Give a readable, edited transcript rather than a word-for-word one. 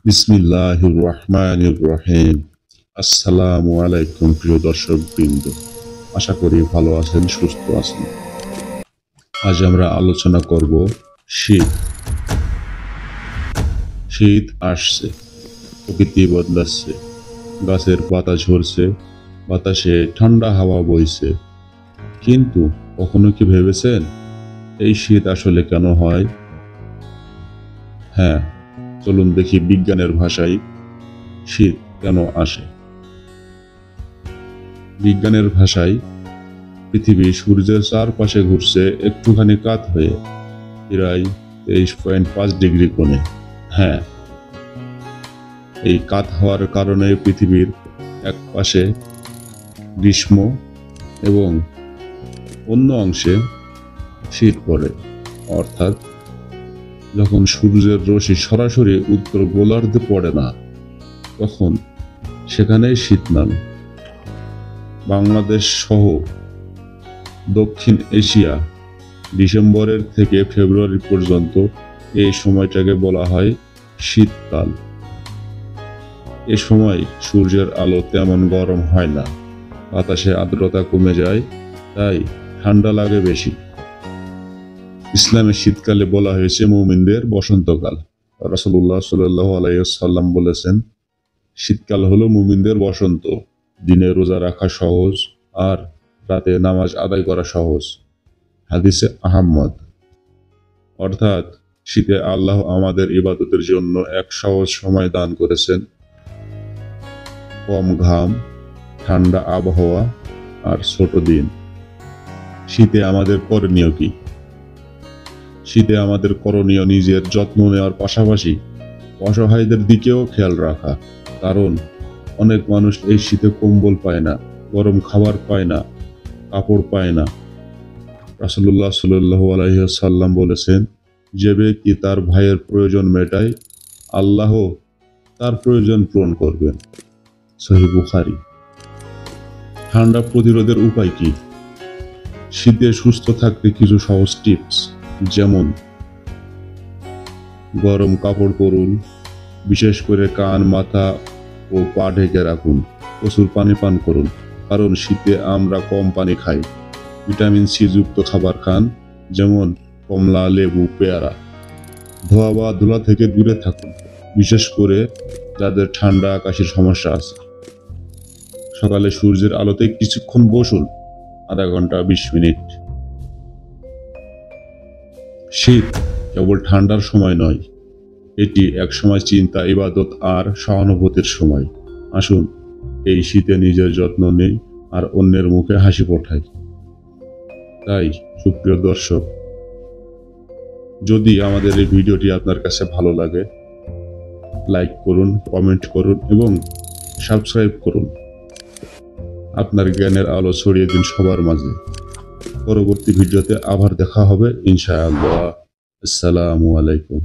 বিসমিল্লাহির রহমানির রহিম। আসসালামু আলাইকুম প্রিয় দর্শক বৃন্দ, আশা করি ভালো আছেন, সুস্থ আছেন। আজ আমরা আলোচনা করব শীত। শীত আসছে, প্রকৃতি বদলাচ্ছে, গাছের পাতা ঝরছে, বাতাসে ঠান্ডা হাওয়া বইছে। কিন্তু কখনো কি ভেবেছেন এই শীত আসলে কেন হয়? হ্যাঁ, চলুন দেখি বিজ্ঞানের ভাষায় শীত কেন আসে। বিজ্ঞানের ভাষায় পৃথিবী সূর্যের চারপাশে ঘুরছে একটুখানি কাত হয়ে, প্রায় 23.5 ডিগ্রি কোণে। হ্যাঁ, এই কাত হওয়ার কারণে পৃথিবীর এক পাশে গ্রীষ্ম এবং অন্য অংশে শীত পড়ে। অর্থাৎ যখন সূর্যের রশ্মি সরাসরি উত্তর গোলার্ধে পড়ে না, তখন সেখানেই শীত নামে। বাংলাদেশ সহ দক্ষিণ এশিয়া ডিসেম্বরের থেকে ফেব্রুয়ারি পর্যন্ত এই সময়টাকে বলা হয় শীতকাল। এ সময় সূর্যের আলো তেমন গরম হয় না, বাতাসে আর্দ্রতা কমে যায়, তাই ঠান্ডা লাগে বেশি। ইসলামের শীতকালে বলা হয়েছে মুমিনদের বসন্তকাল। রাসূলুল্লাহ সাল্লাল্লাহু আলাইহি ওয়াসাল্লাম বলেছেন, শীতকাল হলো মুমিনদের বসন্ত। দিনে রোজা রাখা সহজ, আর রাতে নামাজ আদায় করা সহজ। হাদিসে আহমদ। অর্থাৎ শীতে আল্লাহ আমাদের ইবাদতের জন্য এক সহজ সময় দান করেছেন। কম ঘাম, ঠান্ডা আবহাওয়া আর ছোট দিন। শীতে আমাদের করণীয় কি? শীতে আমাদের করণীয় নিজের যত্ন নেওয়ার পাশাপাশি অসহায়দের দিকেও খেয়াল রাখা। কারণ অনেক মানুষ এই শীতে কম্বল পায় না, গরম খাবার পায় না, কাপড় পায় না। রাসূলুল্লাহ সাল্লাল্লাহু আলাইহি ওয়াসাল্লাম বলেছেন, যে ব্যক্তি তার ভাইয়ের প্রয়োজন মেটায়, আল্লাহ তার প্রয়োজন পূরণ করবেন। সহিহ বুখারী। ঠান্ডা প্রতিরোধের উপায় কি? শীতে সুস্থ থাকতে কিছু সহজ টিপস, যেমন গরম কাপড় পরুন, বিশেষ করে কান, মাথা ও পা ঢেকে রাখুন। প্রচুর পানি পান করুন, কারণ শীতে আমরা কম পানি খাই। ভিটামিন সি যুক্ত খাবার খান, যেমন কমলা, লেবু, পেয়ারা। ধোয়া বা ধুলা থেকে দূরে থাকুন, বিশেষ করে যাদের ঠান্ডা কাশির সমস্যা আছে। সকালে সূর্যের আলোতে কিছুক্ষণ বসুন, আধা ঘন্টা 20 মিনিট। শীত কেবল ঠান্ডার সময় নয়, এটি এক সময় চিন্তা, ইবাদত আর সহানুভূতির সময়। আসুন এই শীতে নিজের যত্ন নেই আর অন্যের মুখে হাসি ফোটাই। তাই সুপ্রিয় দর্শক, যদি আমাদের এই ভিডিওটি আপনার কাছে ভালো লাগে, লাইক করুন, কমেন্ট করুন এবং সাবস্ক্রাইব করুন। আপনার জ্ঞানের আলো ছড়িয়ে দিন সবার মাঝে। পরবর্তী ভিডিওতে আবার দেখা হবে ইনশাআল্লাহ। আসসালামু আলাইকুম।